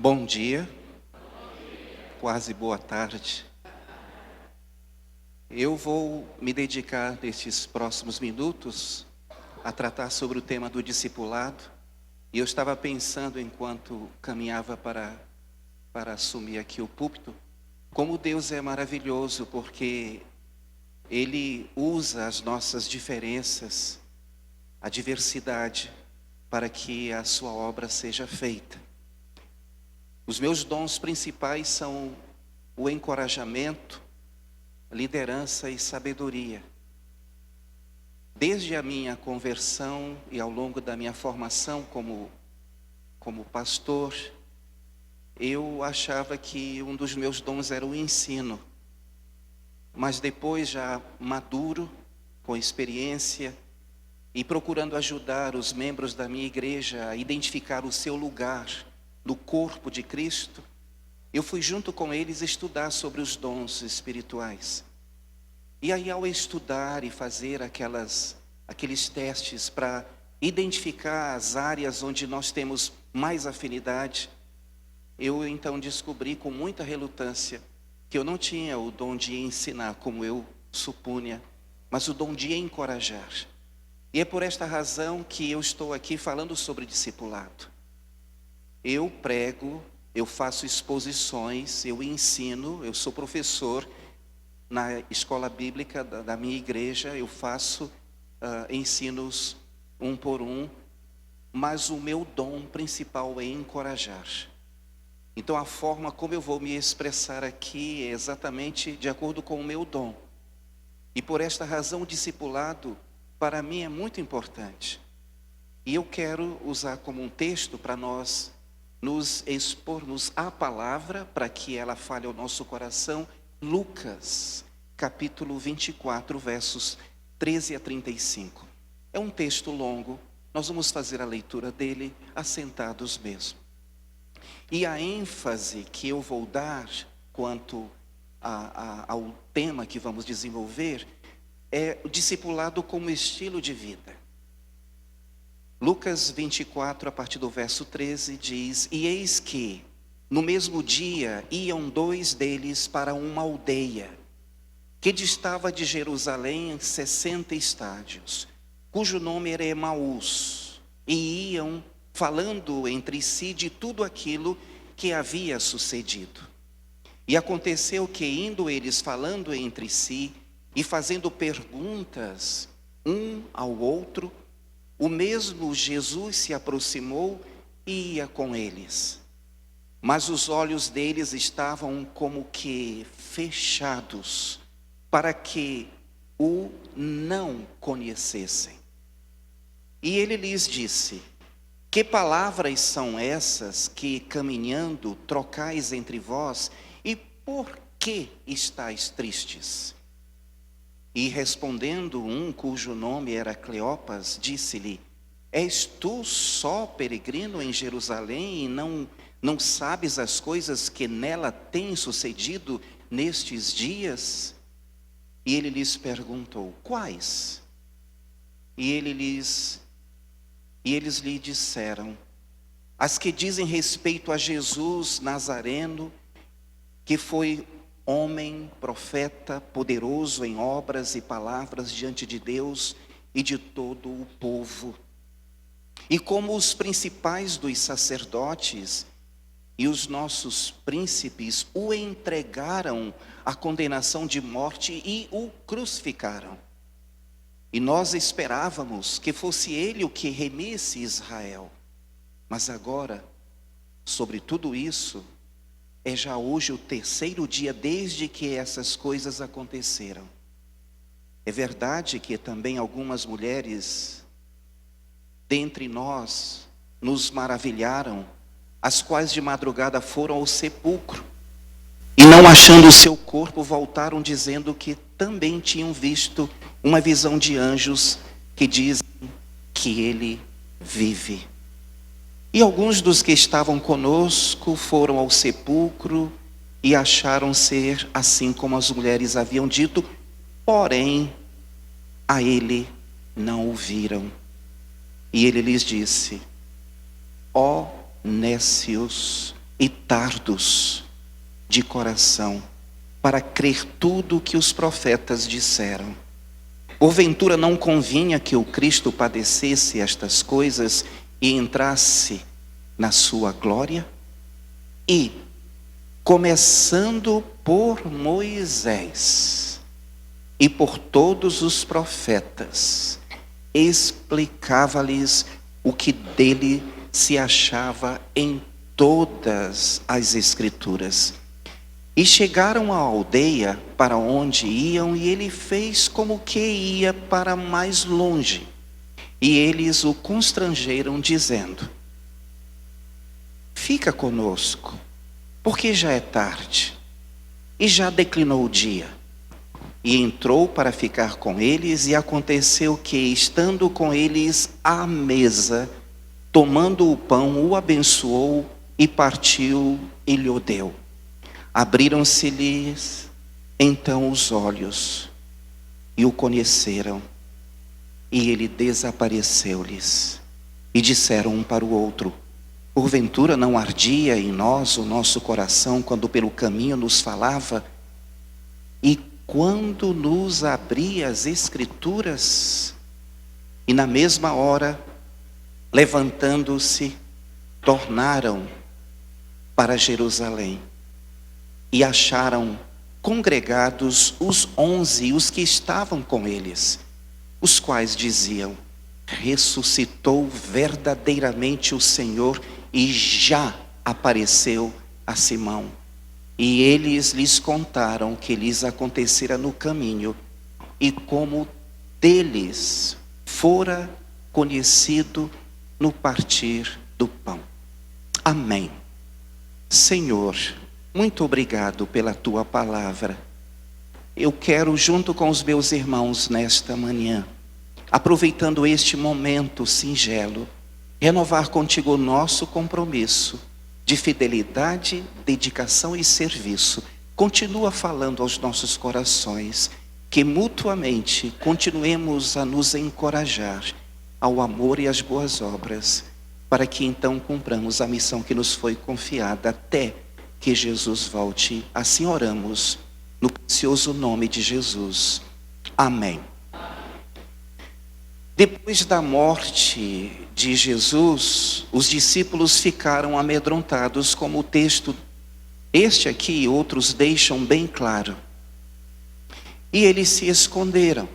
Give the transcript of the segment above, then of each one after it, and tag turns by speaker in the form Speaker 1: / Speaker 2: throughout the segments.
Speaker 1: Bom dia, quase boa tarde. Eu vou me dedicar nestes próximos minutos a tratar sobre o tema do discipulado. E eu estava pensando enquanto caminhava para assumir aqui o púlpito, como Deus é maravilhoso, porque Ele usa as nossas diferenças, a diversidade, para que a sua obra seja feita. Os meus dons principais são o encorajamento, liderança e sabedoria. Desde a minha conversão e ao longo da minha formação como pastor, eu achava que um dos meus dons era o ensino. Mas depois, já maduro, com experiência e procurando ajudar os membros da minha igreja a identificar o seu lugar no corpo de Cristo, eu fui junto com eles estudar sobre os dons espirituais. E aí, ao estudar e fazer aqueles testes para identificar as áreas onde nós temos mais afinidade, eu então descobri com muita relutância que eu não tinha o dom de ensinar como eu supunha, mas o dom de encorajar. E é por esta razão que eu estou aqui falando sobre discipulado. Eu prego, eu faço exposições, eu ensino, eu sou professor na escola bíblica da minha igreja, eu faço ensinos um por um, mas o meu dom principal é encorajar. Então a forma como eu vou me expressar aqui é exatamente de acordo com o meu dom. E por esta razão o discipulado para mim é muito importante. E eu quero usar como um texto para nós nos expormos à palavra, para que ela fale ao nosso coração, Lucas, capítulo 24, versos 13 a 35. É um texto longo, nós vamos fazer a leitura dele assentados mesmo. E a ênfase que eu vou dar quanto ao tema que vamos desenvolver é o discipulado como estilo de vida. Lucas 24, a partir do verso 13, diz: E eis que, no mesmo dia, iam dois deles para uma aldeia, que distava de Jerusalém 60 estádios, cujo nome era Emaús, e iam falando entre si de tudo aquilo que havia sucedido. E aconteceu que, indo eles falando entre si, e fazendo perguntas um ao outro, o mesmo Jesus se aproximou e ia com eles. Mas os olhos deles estavam como que fechados, para que o não conhecessem. E ele lhes disse: Que palavras são essas que, caminhando, trocais entre vós, e por que estáis tristes? E respondendo um cujo nome era Cleopas, disse-lhe: És tu só peregrino em Jerusalém e não sabes as coisas que nela têm sucedido nestes dias? E ele lhes perguntou: Quais? E eles lhe disseram: As que dizem respeito a Jesus Nazareno, que foi homem, profeta, poderoso em obras e palavras diante de Deus e de todo o povo. E como os principais dos sacerdotes e os nossos príncipes o entregaram à condenação de morte e o crucificaram. E nós esperávamos que fosse ele o que remisse Israel. Mas agora, sobre tudo isso, é já hoje o terceiro dia desde que essas coisas aconteceram. É verdade que também algumas mulheres dentre nós nos maravilharam, as quais de madrugada foram ao sepulcro e, não achando o seu corpo, voltaram dizendo que também tinham visto uma visão de anjos que dizem que ele vive. E alguns dos que estavam conosco foram ao sepulcro e acharam ser assim como as mulheres haviam dito, porém a ele não o viram. E ele lhes disse: Ó nécios e tardos de coração para crer tudo o que os profetas disseram. Porventura não convinha que o Cristo padecesse estas coisas e entrasse na sua glória? E, começando por Moisés e por todos os profetas, explicava-lhes o que dele se achava em todas as Escrituras. E chegaram à aldeia para onde iam, e ele fez como que ia para mais longe. E eles o constrangeram, dizendo: fica conosco, porque já é tarde, e já declinou o dia. E entrou para ficar com eles, e aconteceu que, estando com eles à mesa, tomando o pão, o abençoou, e partiu e lhe deu. Abriram-se-lhes então os olhos, e o conheceram, e ele desapareceu-lhes. E disseram um para o outro: porventura não ardia em nós o nosso coração, quando pelo caminho nos falava, e quando nos abria as Escrituras? E na mesma hora, levantando-se, tornaram para Jerusalém. E acharam congregados os 11, os que estavam com eles, os quais diziam: ressuscitou verdadeiramente o Senhor e já apareceu a Simão. E eles lhes contaram o que lhes acontecera no caminho e como deles fora conhecido no partir do pão. Amém. Senhor, muito obrigado pela tua palavra. Eu quero, junto com os meus irmãos nesta manhã, aproveitando este momento singelo, renovar contigo o nosso compromisso de fidelidade, dedicação e serviço. Continua falando aos nossos corações, que mutuamente continuemos a nos encorajar ao amor e às boas obras, para que então cumpramos a missão que nos foi confiada até que Jesus volte. Assim oramos, no precioso nome de Jesus. Amém. Depois da morte de Jesus, os discípulos ficaram amedrontados, como o texto, este aqui e outros, deixam bem claro. E eles se esconderam.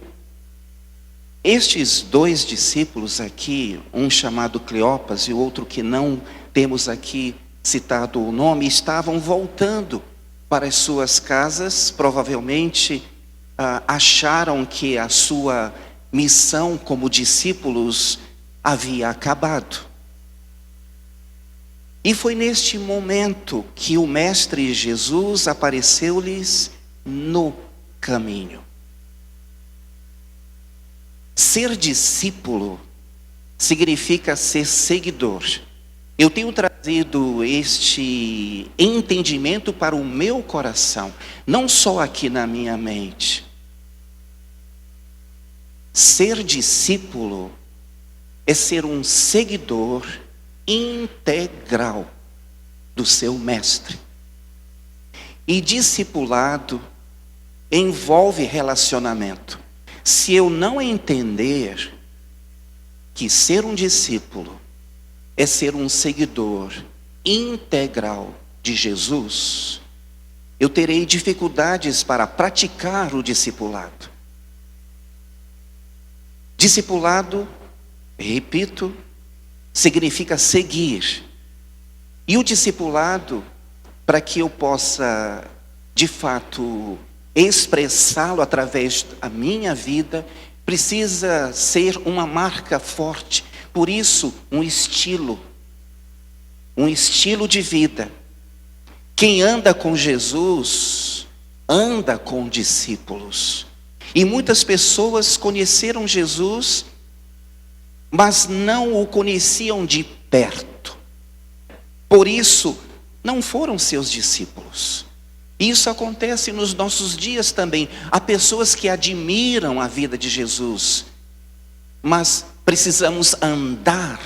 Speaker 1: Estes dois discípulos aqui, um chamado Cleopas e o outro que não temos aqui citado o nome, estavam voltando para as suas casas. Provavelmente acharam que a sua missão como discípulos havia acabado. E foi neste momento que o Mestre Jesus apareceu-lhes no caminho. Ser discípulo significa ser seguidor. Eu tenho trazido este entendimento para o meu coração, não só aqui na minha mente. Ser discípulo é ser um seguidor integral do seu mestre. E discipulado envolve relacionamento. Se eu não entender que ser um discípulo é ser um seguidor integral de Jesus, eu terei dificuldades para praticar o discipulado. Discipulado, repito, significa seguir. E o discipulado, para que eu possa, de fato, expressá-lo através da minha vida, precisa ser uma marca forte. Por isso, um estilo de vida. Quem anda com Jesus, anda com discípulos. E muitas pessoas conheceram Jesus, mas não o conheciam de perto. Por isso, não foram seus discípulos. Isso acontece nos nossos dias também. Há pessoas que admiram a vida de Jesus, mas precisamos andar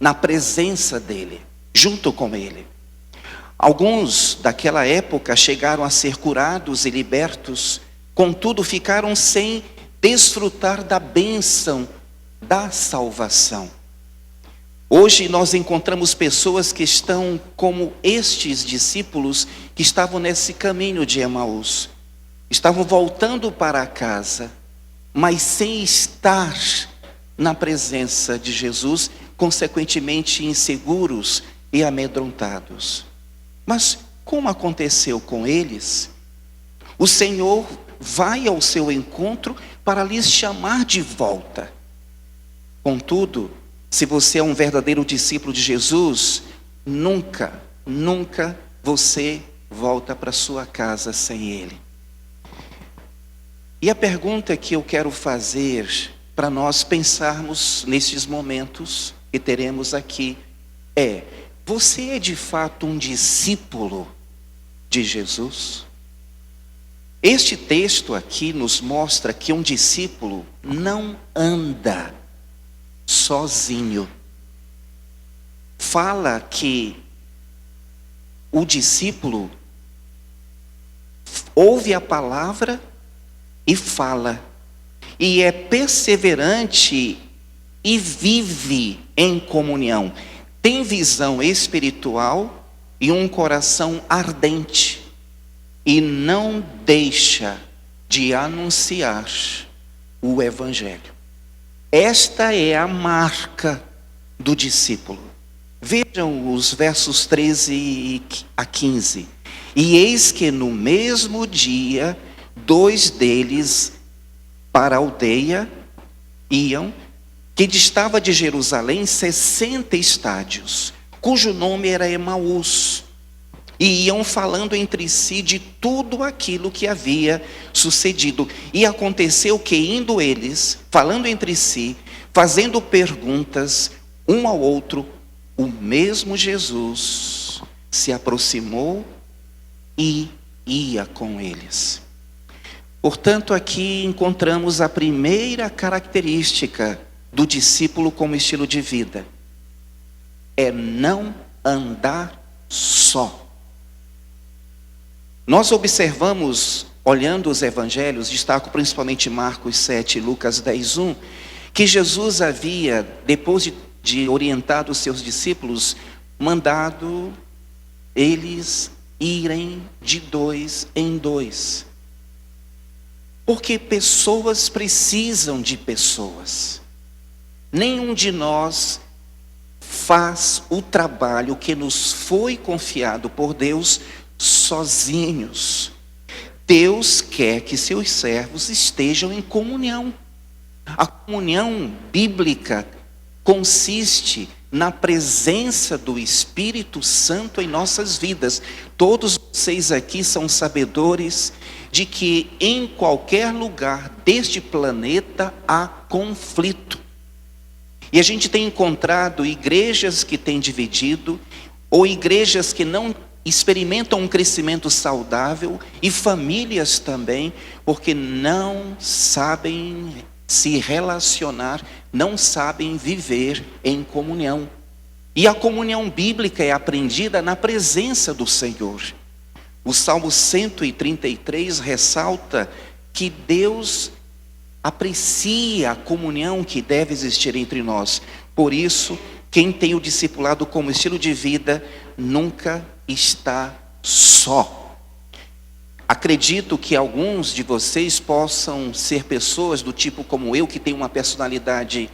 Speaker 1: na presença dele, junto com ele. Alguns daquela época chegaram a ser curados e libertos, contudo ficaram sem desfrutar da bênção da salvação. Hoje nós encontramos pessoas que estão como estes discípulos que estavam nesse caminho de Emaús. Estavam voltando para casa, mas sem estar na presença de Jesus, consequentemente inseguros e amedrontados. Mas como aconteceu com eles, o Senhor vai ao seu encontro para lhes chamar de volta. Contudo, se você é um verdadeiro discípulo de Jesus, nunca você volta para sua casa sem Ele. E a pergunta que eu quero fazer para nós pensarmos nesses momentos que teremos aqui é: você é de fato um discípulo de Jesus? Este texto aqui nos mostra que um discípulo não anda sozinho. Fala que o discípulo ouve a palavra e fala, e é perseverante e vive em comunhão. Tem visão espiritual e um coração ardente, e não deixa de anunciar o Evangelho. Esta é a marca do discípulo. Vejam os versos 13 a 15. E eis que no mesmo dia, 2 deles para a aldeia iam, que distava de Jerusalém 60 estádios, cujo nome era Emaús, e iam falando entre si de tudo aquilo que havia sucedido. E aconteceu que, indo eles, falando entre si, fazendo perguntas um ao outro, o mesmo Jesus se aproximou e ia com eles. Portanto, aqui encontramos a primeira característica do discípulo como estilo de vida: é não andar só. Nós observamos, olhando os evangelhos, destaco principalmente Marcos 7 e Lucas 10:1, que Jesus havia, depois de orientar os seus discípulos, mandado eles irem de 2 em 2. Porque pessoas precisam de pessoas. Nenhum de nós faz o trabalho que nos foi confiado por Deus sozinhos. Deus quer que seus servos estejam em comunhão. A comunhão bíblica consiste na presença do Espírito Santo em nossas vidas. Todos vocês aqui são sabedores de que em qualquer lugar deste planeta há conflito. E a gente tem encontrado igrejas que têm dividido, ou igrejas que não experimentam um crescimento saudável, e famílias também, porque não sabem se relacionar, não sabem viver em comunhão. E a comunhão bíblica é aprendida na presença do Senhor. O Salmo 133 ressalta que Deus aprecia a comunhão que deve existir entre nós. Por isso, quem tem o discipulado como estilo de vida nunca está só. Acredito que alguns de vocês possam ser pessoas do tipo como eu, que tem uma personalidade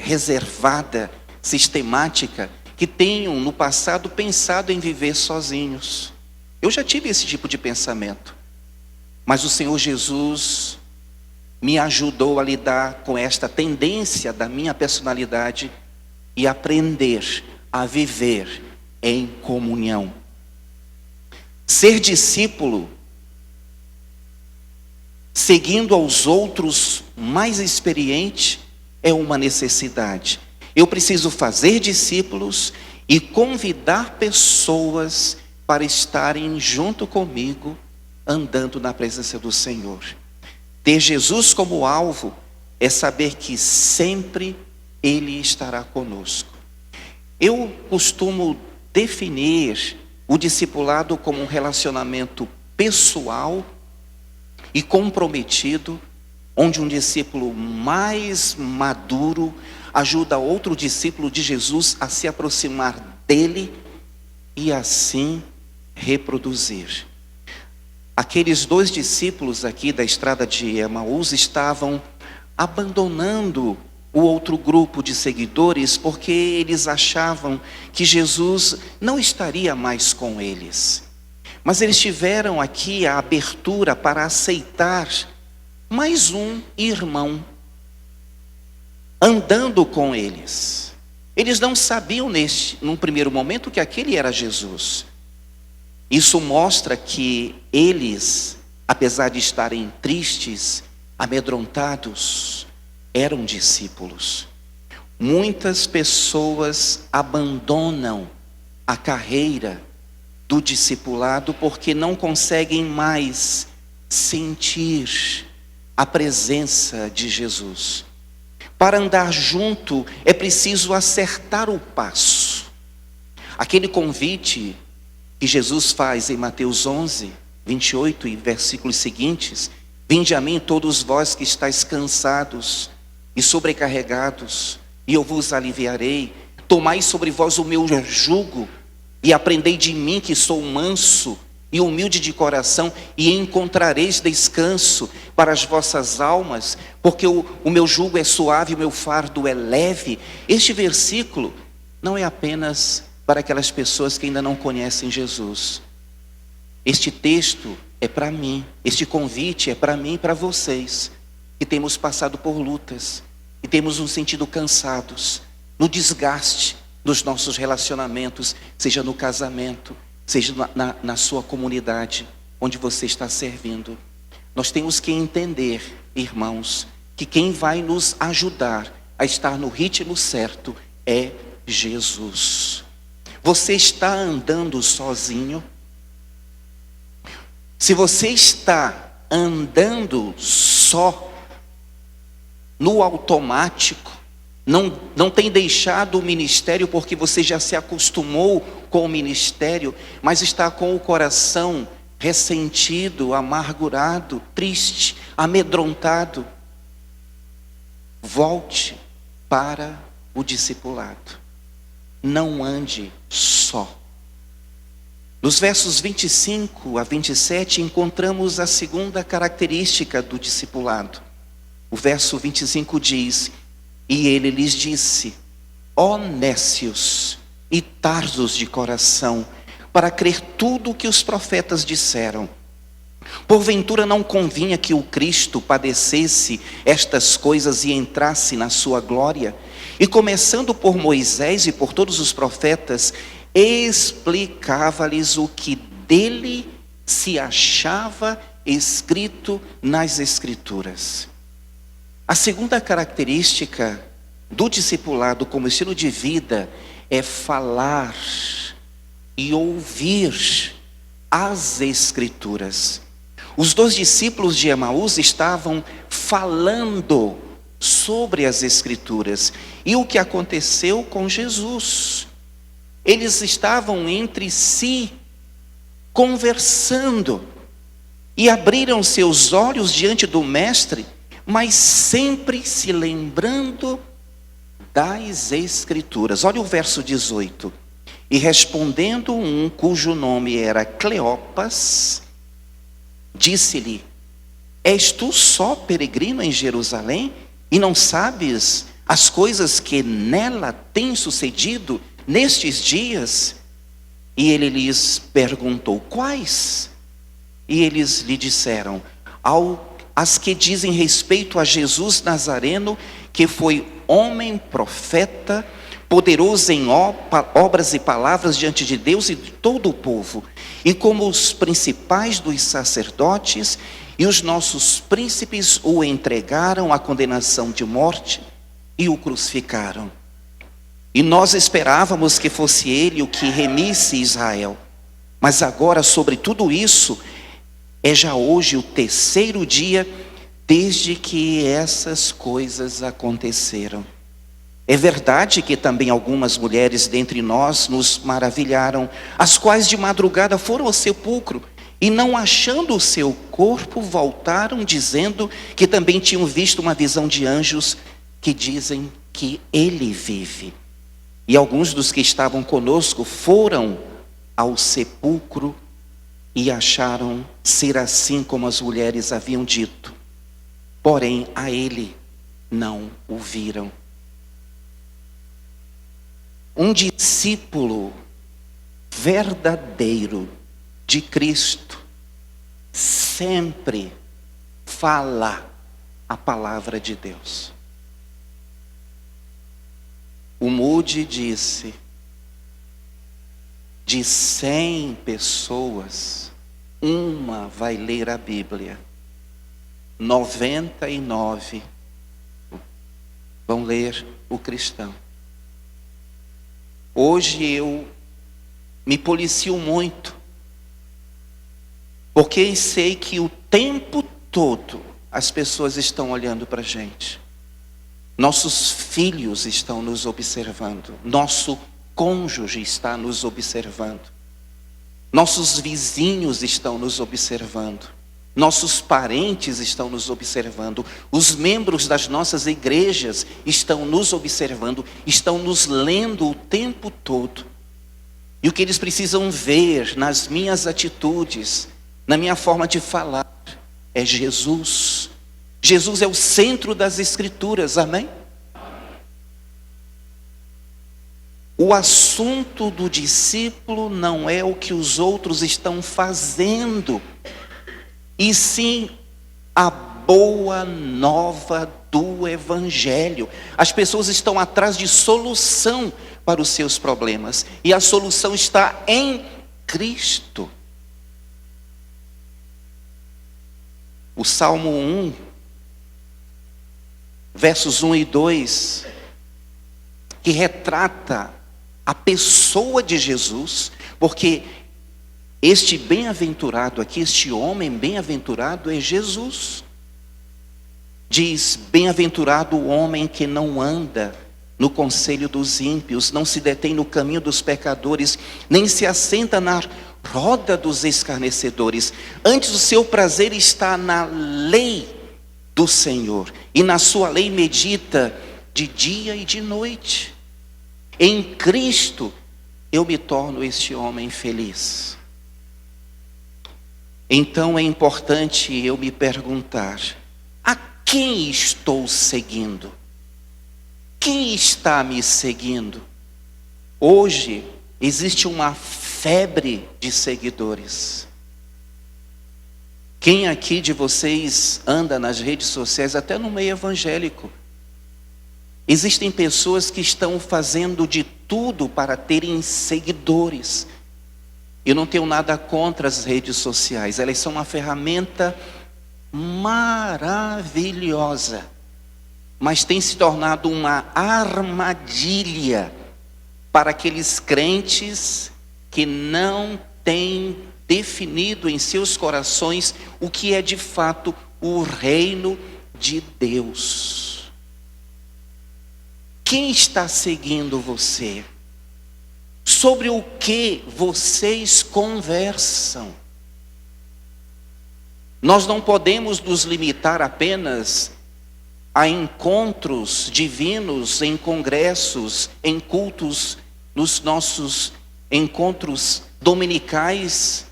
Speaker 1: reservada, sistemática, que tenham no passado pensado em viver sozinhos. Eu já tive esse tipo de pensamento, mas o Senhor Jesus me ajudou a lidar com esta tendência da minha personalidade e aprender a viver em comunhão. Ser discípulo, seguindo aos outros mais experientes, é uma necessidade. Eu preciso fazer discípulos e convidar pessoas para estarem junto comigo, andando na presença do Senhor. Ter Jesus como alvo é saber que sempre Ele estará conosco. Eu costumo definir o discipulado como um relacionamento pessoal e comprometido, onde um discípulo mais maduro ajuda outro discípulo de Jesus a se aproximar dele e assim reproduzir. Aqueles 2 discípulos aqui da estrada de Emaús estavam abandonando o outro grupo de seguidores porque eles achavam que Jesus não estaria mais com eles. Mas eles tiveram aqui a abertura para aceitar mais um irmão andando com eles. Eles não sabiam num primeiro momento que aquele era Jesus. Isso mostra que eles, apesar de estarem tristes, amedrontados, eram discípulos. Muitas pessoas abandonam a carreira do discipulado porque não conseguem mais sentir a presença de Jesus. Para andar junto é preciso acertar o passo. Aquele convite que Jesus faz em Mateus 11, 28 e versículos seguintes: vinde a mim todos vós que estáis cansados e sobrecarregados, e eu vos aliviarei. Tomai sobre vós o meu jugo e aprendei de mim, que sou manso e humilde de coração, e encontrareis descanso para as vossas almas, porque o meu jugo é suave e o meu fardo é leve. Este versículo não é apenas para aquelas pessoas que ainda não conhecem Jesus. Este texto é para mim, este convite é para mim e para vocês, que temos passado por lutas, e temos nos sentido cansados, no desgaste dos nossos relacionamentos, seja no casamento, seja na sua comunidade, onde você está servindo. Nós temos que entender, irmãos, que quem vai nos ajudar a estar no ritmo certo é Jesus. Você está andando sozinho? Se você está andando só, no automático, não tem deixado o ministério porque você já se acostumou com o ministério, mas está com o coração ressentido, amargurado, triste, amedrontado, volte para o discipulado. Não ande só. Nos versos 25 a 27 encontramos a segunda característica do discipulado. O verso 25 diz: e ele lhes disse: ó nécios e tardos de coração, para crer tudo o que os profetas disseram. Porventura não convinha que o Cristo padecesse estas coisas e entrasse na sua glória? E começando por Moisés e por todos os profetas, explicava-lhes o que dele se achava escrito nas Escrituras. A segunda característica do discipulado como estilo de vida é falar e ouvir as Escrituras. Os 2 discípulos de Emaús estavam falando sobre as Escrituras. E o que aconteceu com Jesus? Eles estavam entre si conversando e abriram seus olhos diante do Mestre, mas sempre se lembrando das Escrituras. Olha o verso 18. E respondendo um cujo nome era Cleopas, disse-lhe: és tu só peregrino em Jerusalém e não sabes as coisas que nela têm sucedido nestes dias? E ele lhes perguntou: quais? E eles lhe disseram: as que dizem respeito a Jesus Nazareno, que foi homem, profeta, poderoso em obras e palavras diante de Deus e de todo o povo, e como os principais dos sacerdotes e os nossos príncipes o entregaram à condenação de morte e o crucificaram. E nós esperávamos que fosse ele o que remisse Israel. Mas agora, sobre tudo isso, é já hoje o 3º dia desde que essas coisas aconteceram. É verdade que também algumas mulheres dentre nós nos maravilharam, as quais de madrugada foram ao sepulcro e, não achando o seu corpo, voltaram dizendo que também tinham visto uma visão de anjos que dizem que ele vive. E alguns dos que estavam conosco foram ao sepulcro e acharam ser assim como as mulheres haviam dito. Porém, a ele não o viram. Um discípulo verdadeiro de Cristo sempre fala a palavra de Deus. O Moody disse: de 100 pessoas, uma vai ler a Bíblia, 99 vão ler o cristão. Hoje eu me policio muito, porque sei que o tempo todo as pessoas estão olhando para a gente. Nossos filhos estão nos observando, nosso cônjuge está nos observando, nossos vizinhos estão nos observando, nossos parentes estão nos observando, os membros das nossas igrejas estão nos observando, estão nos lendo o tempo todo. E o que eles precisam ver nas minhas atitudes, na minha forma de falar, é Jesus. Jesus é o centro das Escrituras, amém? O assunto do discípulo não é o que os outros estão fazendo, e sim a boa nova do Evangelho. As pessoas estão atrás de solução para os seus problemas, e a solução está em Cristo. O Salmo 1, versos 1 e 2, que retrata a pessoa de Jesus, porque este bem-aventurado aqui, este homem bem-aventurado é Jesus. Diz: bem-aventurado o homem que não anda no conselho dos ímpios, não se detém no caminho dos pecadores, nem se assenta na roda dos escarnecedores. Antes o seu prazer está na lei do Senhor, e na sua lei medita de dia e de noite. Em Cristo eu me torno este homem feliz. Então é importante eu me perguntar: a quem estou seguindo? Quem está me seguindo? Hoje existe uma febre de seguidores. Quem aqui de vocês anda nas redes sociais, até no meio evangélico? Existem pessoas que estão fazendo de tudo para terem seguidores. Eu não tenho nada contra as redes sociais, elas são uma ferramenta maravilhosa, mas tem se tornado uma armadilha para aqueles crentes que não têm definido em seus corações o que é de fato o reino de Deus. Quem está seguindo você? Sobre o que vocês conversam? Nós não podemos nos limitar apenas a encontros divinos, em congressos, em cultos, nos nossos encontros dominicais,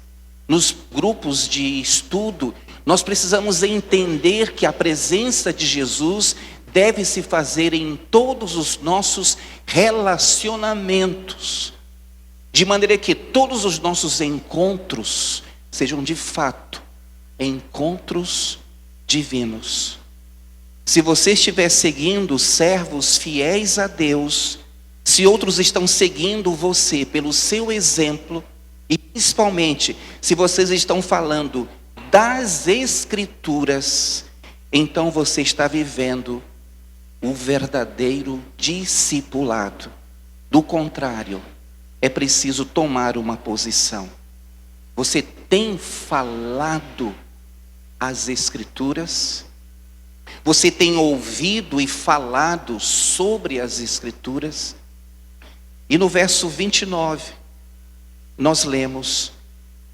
Speaker 1: nos grupos de estudo. Nós precisamos entender que a presença de Jesus deve se fazer em todos os nossos relacionamentos, de maneira que todos os nossos encontros sejam de fato encontros divinos. Se você estiver seguindo servos fiéis a Deus, se outros estão seguindo você pelo seu exemplo, e principalmente se vocês estão falando das Escrituras, então você está vivendo o verdadeiro discipulado. Do contrário, é preciso tomar uma posição. Você tem falado as Escrituras? Você tem ouvido e falado sobre as Escrituras? E no verso 29, nós lemos: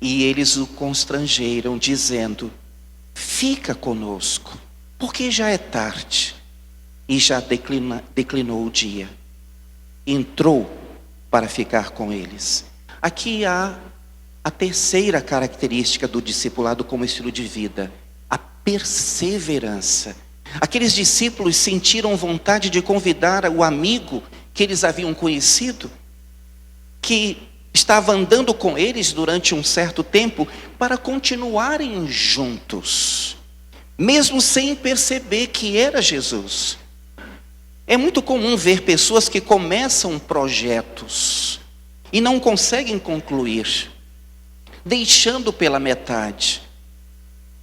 Speaker 1: e eles o constrangeram, dizendo: fica conosco, porque já é tarde, e já declinou o dia. Entrou para ficar com eles. Aqui há a terceira característica do discipulado como estilo de vida: a perseverança. Aqueles discípulos sentiram vontade de convidar o amigo que eles haviam conhecido, que estava andando com eles durante um certo tempo, para continuarem juntos, mesmo sem perceber que era Jesus. É muito comum ver pessoas que começam projetos e não conseguem concluir, deixando pela metade.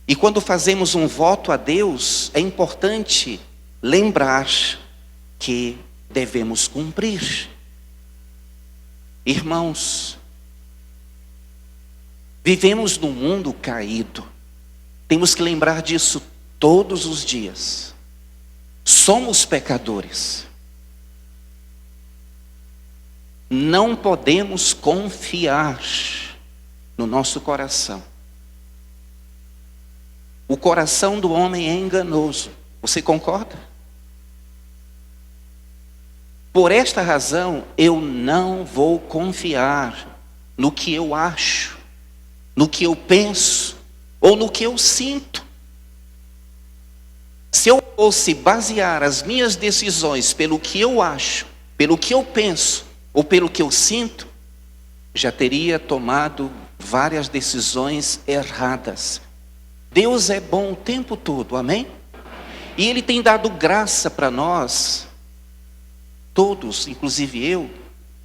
Speaker 1: E quando fazemos um voto a Deus, é importante lembrar que devemos cumprir. Irmãos, vivemos num mundo caído. Temos que lembrar disso todos os dias. Somos pecadores. Não podemos confiar no nosso coração. O coração do homem é enganoso. Você concorda? Por esta razão, eu não vou confiar no que eu acho, no que eu penso, ou no que eu sinto. Se eu fosse basear as minhas decisões pelo que eu acho, pelo que eu penso, ou pelo que eu sinto, já teria tomado várias decisões erradas. Deus é bom o tempo todo, amém? E Ele tem dado graça para nós, todos, inclusive eu,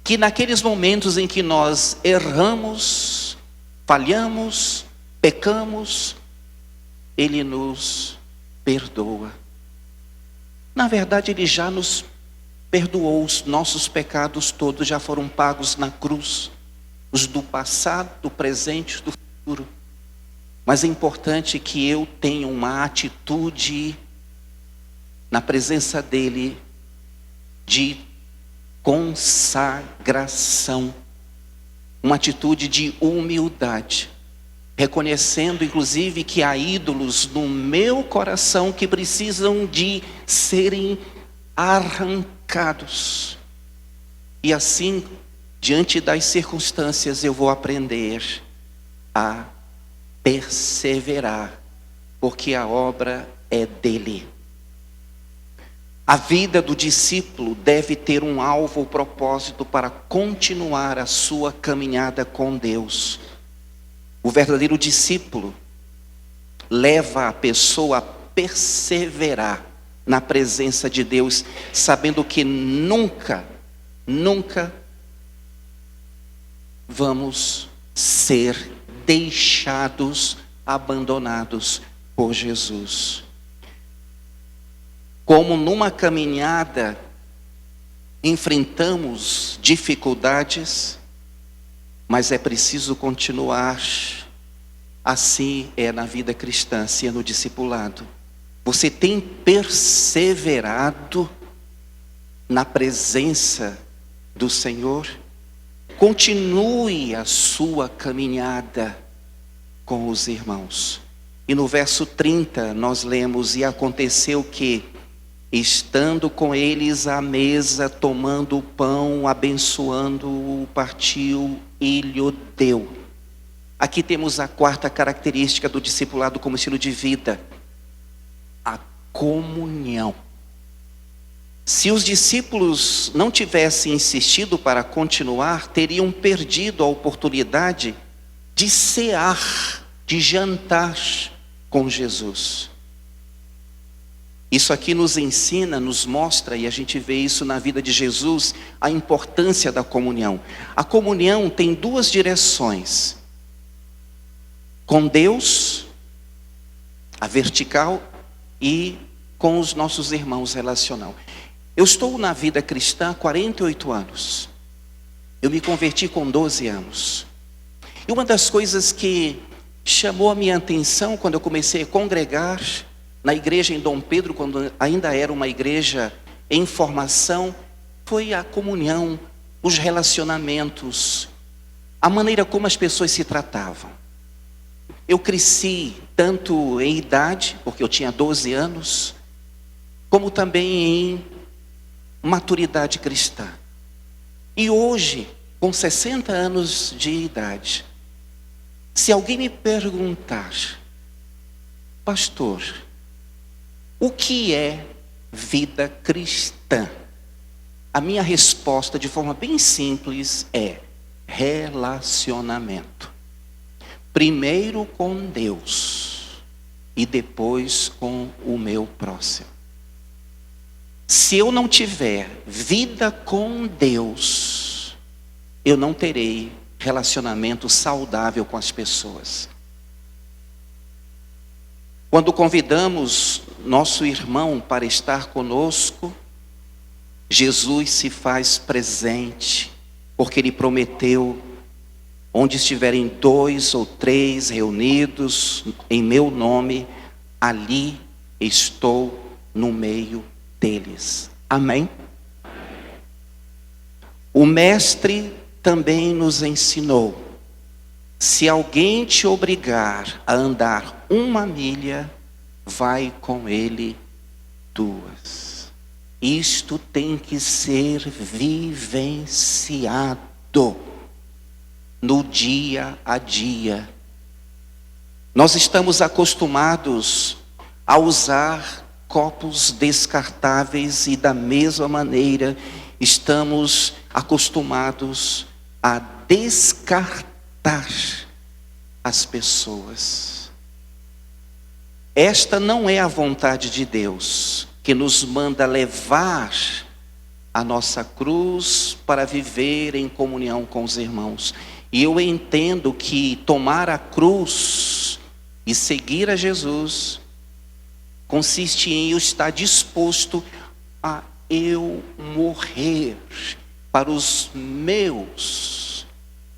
Speaker 1: que naqueles momentos em que nós erramos, falhamos, pecamos, Ele nos perdoa. Na verdade, Ele já nos perdoou. Os nossos pecados todos já foram pagos na cruz, os do passado, do presente, do futuro. Mas é importante que eu tenha uma atitude na presença dEle de consagração, uma atitude de humildade, reconhecendo inclusive que há ídolos no meu coração que precisam de serem arrancados. E assim, diante das circunstâncias, eu vou aprender a perseverar, porque a obra é dele. A vida do discípulo deve ter um alvo, propósito para continuar a sua caminhada com Deus. O verdadeiro discípulo leva a pessoa a perseverar na presença de Deus, sabendo que nunca vamos ser deixados, abandonados por Jesus. Como numa caminhada enfrentamos dificuldades, mas é preciso continuar. Assim é na vida cristã, assim é no discipulado. Você tem perseverado na presença do Senhor? Continue a sua caminhada com os irmãos. E no verso 30 nós lemos: e aconteceu que, estando com eles à mesa, tomando o pão, abençoando-o, partiu e lhe deu. Aqui temos a quarta característica do discipulado como estilo de vida: a comunhão. Se os discípulos não tivessem insistido para continuar, teriam perdido a oportunidade de cear, de jantar com Jesus. Isso aqui nos ensina, nos mostra, e a gente vê isso na vida de Jesus, a importância da comunhão. A comunhão tem duas direções: com Deus, a vertical, e com os nossos irmãos, relacional. Eu estou na vida cristã há 48 anos. Eu me converti com 12 anos. E uma das coisas que chamou a minha atenção quando eu comecei a congregar na igreja em Dom Pedro, quando ainda era uma igreja em formação, foi a comunhão, os relacionamentos, a maneira como as pessoas se tratavam. Eu cresci tanto em idade, porque eu tinha 12 anos, como também em maturidade cristã. E hoje, com 60 anos de idade, se alguém me perguntar, pastor, o que é vida cristã? A minha resposta, de forma bem simples, é relacionamento. Primeiro com Deus e depois com o meu próximo. Se eu não tiver vida com Deus, eu não terei relacionamento saudável com as pessoas. Quando convidamos nosso irmão para estar conosco, Jesus se faz presente, porque Ele prometeu: onde estiverem 2 ou 3 reunidos em meu nome, ali estou no meio deles. Amém? O mestre também nos ensinou: se alguém te obrigar a andar 1 milha, vai com ele 2. Isto tem que ser vivenciado no dia a dia. Nós estamos acostumados a usar copos descartáveis e da mesma maneira estamos acostumados a descartar as pessoas. Esta não é a vontade de Deus, que nos manda levar a nossa cruz para viver em comunhão com os irmãos. E eu entendo que tomar a cruz e seguir a Jesus consiste em eu estar disposto a eu morrer para os meus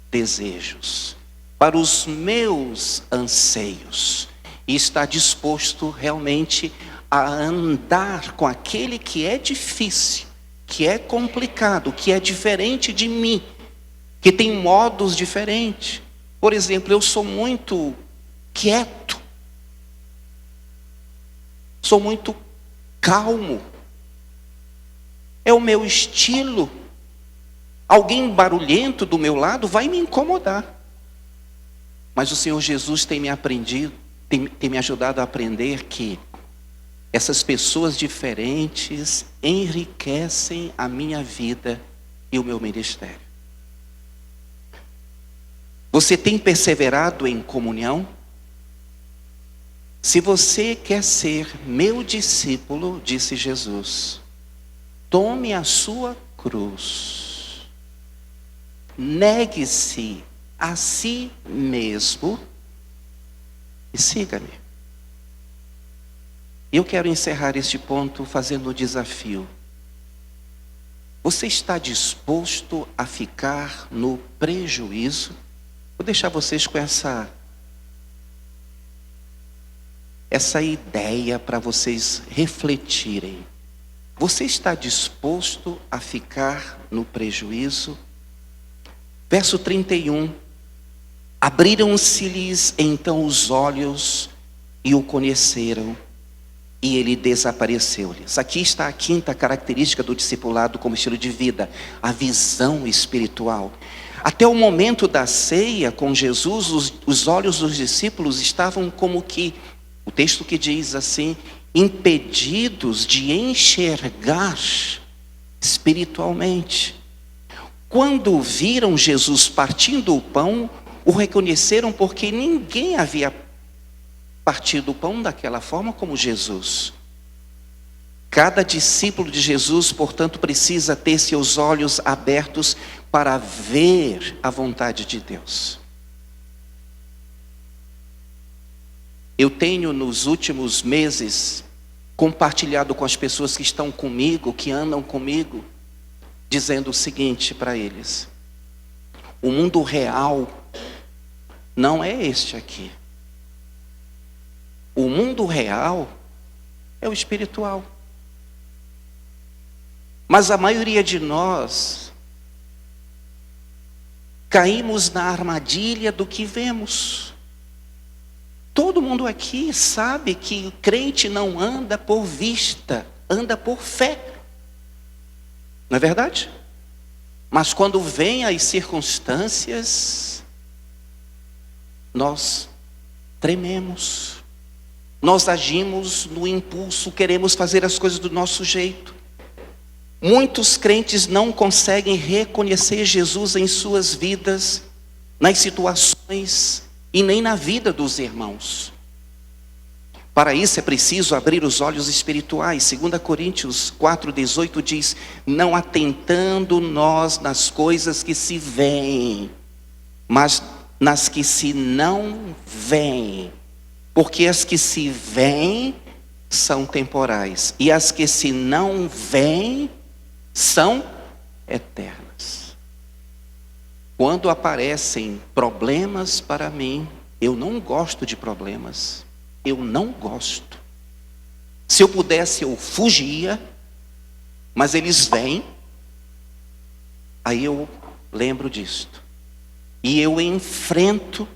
Speaker 1: desejos, para os meus anseios, e estar disposto realmente a andar com aquele que é difícil, que é complicado, que é diferente de mim, que tem modos diferentes. Por exemplo, eu sou muito quieto, sou muito calmo, é o meu estilo. Alguém barulhento do meu lado vai me incomodar. Mas o Senhor Jesus tem me ajudado a aprender que essas pessoas diferentes enriquecem a minha vida e o meu ministério. Você tem perseverado em comunhão? Se você quer ser meu discípulo, disse Jesus, tome a sua cruz, negue-se a si mesmo e siga-me. Eu quero encerrar este ponto fazendo um desafio. Você está disposto a ficar no prejuízo? Vou deixar vocês com essa ideia para vocês refletirem. Você está disposto a ficar no prejuízo? Verso 31. Abriram-se-lhes então os olhos e o conheceram, e ele desapareceu-lhes. Aqui está a 5ª característica do discipulado como estilo de vida: a visão espiritual. Até o momento da ceia com Jesus, os olhos dos discípulos estavam como que, o texto que diz assim, impedidos de enxergar espiritualmente. Quando viram Jesus partindo o pão, o reconheceram, porque ninguém havia partido o pão daquela forma como Jesus. Cada discípulo de Jesus, portanto, precisa ter seus olhos abertos para ver a vontade de Deus. Eu tenho nos últimos meses compartilhado com as pessoas que estão comigo, que andam comigo, dizendo o seguinte para eles: o mundo real não é este aqui. O mundo real é o espiritual. Mas a maioria de nós caímos na armadilha do que vemos. Todo mundo aqui sabe que o crente não anda por vista, anda por fé. Não é verdade? Mas quando vêm as circunstâncias, nós trememos. Nós agimos no impulso, queremos fazer as coisas do nosso jeito. Muitos crentes não conseguem reconhecer Jesus em suas vidas, nas situações e nem na vida dos irmãos. Para isso é preciso abrir os olhos espirituais. 2 Coríntios 4,18 diz: não atentando nós nas coisas que se veem, mas nas que se não veem. Porque as que se veem são temporais, e as que se não veem são eternas. Quando aparecem problemas para mim, eu não gosto de problemas. Eu não gosto. Se eu pudesse, eu fugia, mas eles vêm, aí eu lembro disto. E eu enfrento,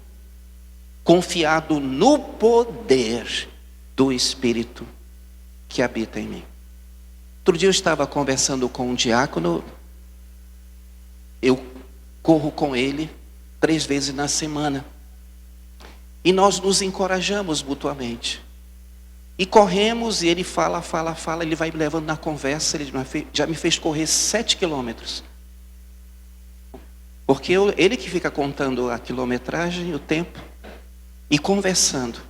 Speaker 1: confiado no poder do Espírito que habita em mim. Outro dia eu estava conversando com um diácono, eu corro com ele 3 vezes na semana. E nós nos encorajamos mutuamente. E corremos, e ele fala, ele vai me levando na conversa. Ele já me fez correr 7 quilômetros. Porque ele que fica contando a quilometragem, o tempo, e conversando.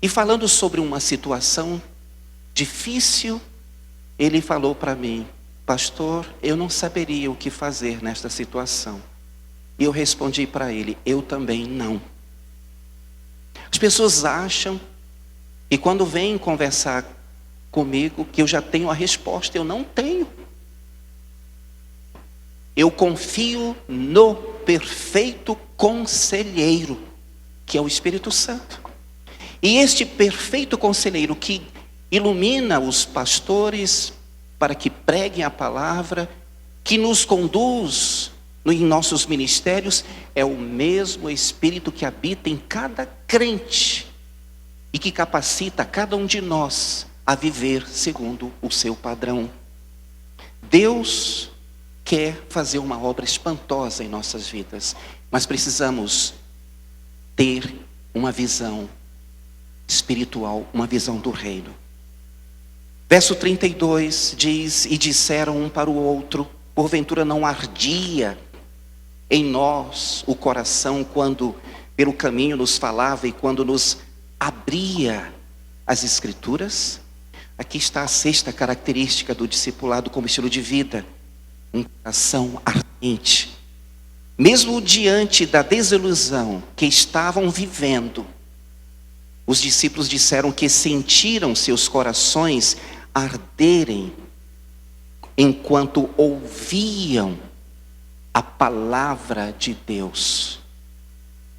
Speaker 1: E falando sobre uma situação difícil, ele falou para mim: pastor, eu não saberia o que fazer nesta situação. E eu respondi para ele: eu também não. As pessoas acham que quando vêm conversar comigo que eu já tenho a resposta. Eu não tenho. Eu confio no perfeito conselheiro, que é o Espírito Santo. E este perfeito conselheiro que ilumina os pastores para que preguem a palavra, que nos conduz em nossos ministérios, é o mesmo Espírito que habita em cada crente e que capacita cada um de nós a viver segundo o seu padrão. Deus quer fazer uma obra espantosa em nossas vidas, mas precisamos ter uma visão espiritual, uma visão do reino. Verso 32 diz: e disseram um para o outro, porventura não ardia em nós o coração quando pelo caminho nos falava e quando nos abria as Escrituras? Aqui está a 6ª característica do discipulado como estilo de vida: um coração ardente. Mesmo diante da desilusão que estavam vivendo, os discípulos disseram que sentiram seus corações arderem enquanto ouviam a palavra de Deus.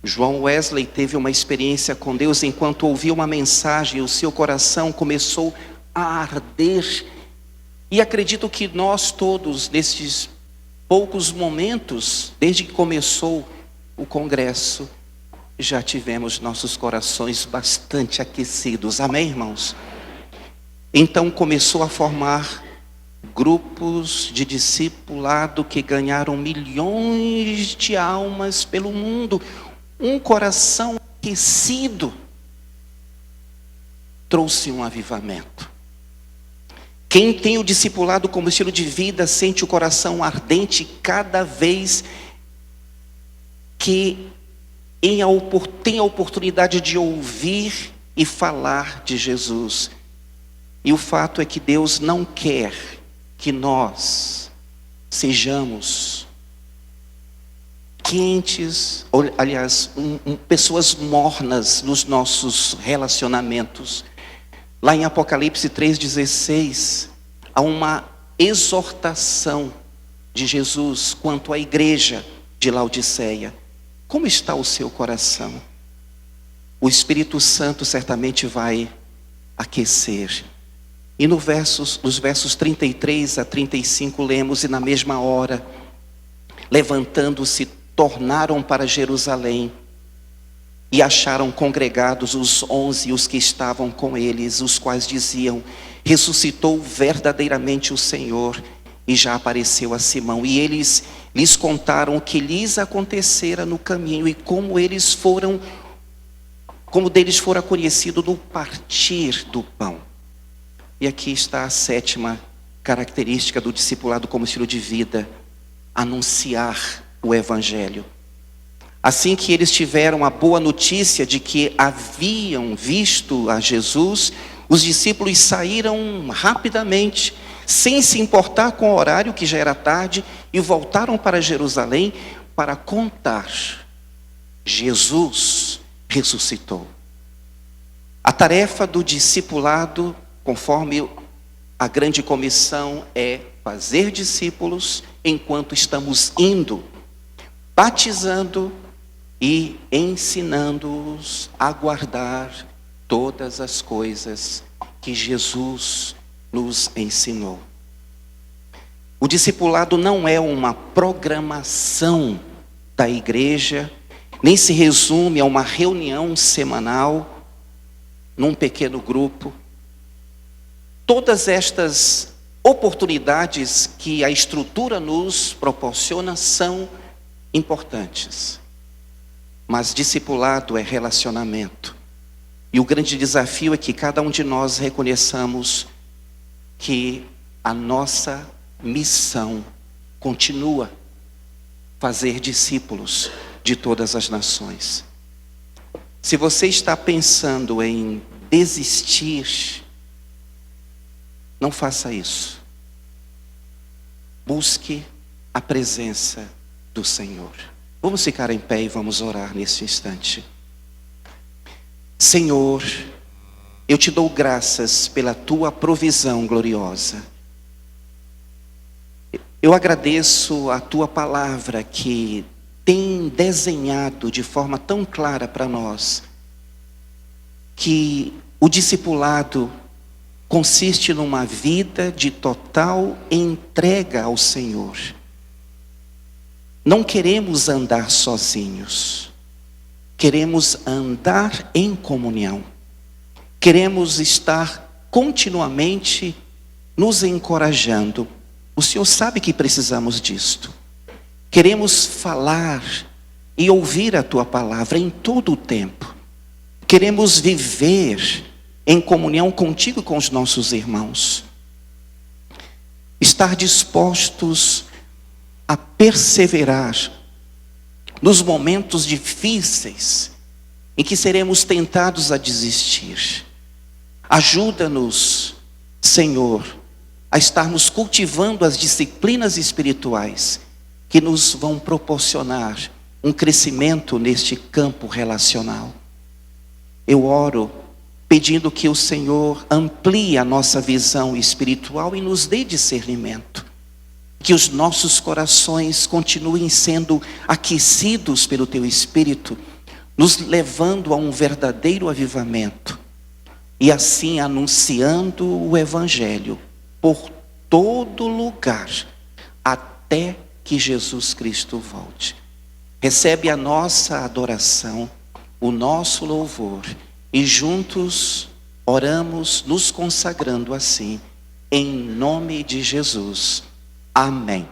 Speaker 1: João Wesley teve uma experiência com Deus enquanto ouvia uma mensagem, e o seu coração começou a arder. E acredito que nós todos, nesses poucos momentos, desde que começou o congresso, já tivemos nossos corações bastante aquecidos. Amém, irmãos? Então começou a formar grupos de discipulado que ganharam milhões de almas pelo mundo. Um coração aquecido trouxe um avivamento. Quem tem o discipulado como estilo de vida sente o coração ardente cada vez que tem a oportunidade de ouvir e falar de Jesus. E o fato é que Deus não quer que nós sejamos quentes, aliás, pessoas mornas nos nossos relacionamentos. Lá em Apocalipse 3,16, há uma exortação de Jesus quanto à igreja de Laodiceia. Como está o seu coração? O Espírito Santo certamente vai aquecer E nos versos 33 a 35 lemos: e na mesma hora, levantando-se, tornaram para Jerusalém, e acharam congregados os 11 e os que estavam com eles, os quais diziam: ressuscitou verdadeiramente o Senhor, e já apareceu a Simão. E eles lhes contaram o que lhes acontecera no caminho, e como deles fora conhecido no partir do pão. E aqui está a 7ª característica do discipulado como estilo de vida: anunciar o Evangelho. Assim que eles tiveram a boa notícia de que haviam visto a Jesus, os discípulos saíram rapidamente, sem se importar com o horário, que já era tarde, e voltaram para Jerusalém para contar: Jesus ressuscitou. A tarefa do discipulado, conforme a grande comissão, é fazer discípulos enquanto estamos indo, batizando e ensinando-os a guardar todas as coisas que Jesus nos ensinou. O discipulado não é uma programação da igreja, nem se resume a uma reunião semanal, num pequeno grupo. Todas estas oportunidades que a estrutura nos proporciona são importantes. Mas discipulado é relacionamento. E o grande desafio é que cada um de nós reconheçamos que a nossa missão continua: fazer discípulos de todas as nações. Se você está pensando em desistir, não faça isso. Busque a presença do Senhor. Vamos ficar em pé e vamos orar nesse instante. Senhor, eu te dou graças pela tua provisão gloriosa. Eu agradeço a tua palavra que tem desenhado de forma tão clara para nós que o discipulado consiste numa vida de total entrega ao Senhor. Não queremos andar sozinhos, queremos andar em comunhão, queremos estar continuamente nos encorajando. O Senhor sabe que precisamos disto. Queremos falar e ouvir a tua palavra em todo o tempo. Queremos viver em comunhão contigo e com os nossos irmãos. Estar dispostos a perseverar nos momentos difíceis em que seremos tentados a desistir. Ajuda-nos, Senhor, a estarmos cultivando as disciplinas espirituais que nos vão proporcionar um crescimento neste campo relacional. Eu oro pedindo que o Senhor amplie a nossa visão espiritual e nos dê discernimento. Que os nossos corações continuem sendo aquecidos pelo teu Espírito, nos levando a um verdadeiro avivamento. E assim anunciando o Evangelho por todo lugar, até que Jesus Cristo volte. Recebe a nossa adoração, o nosso louvor, e juntos oramos, nos consagrando assim, em nome de Jesus. Amém.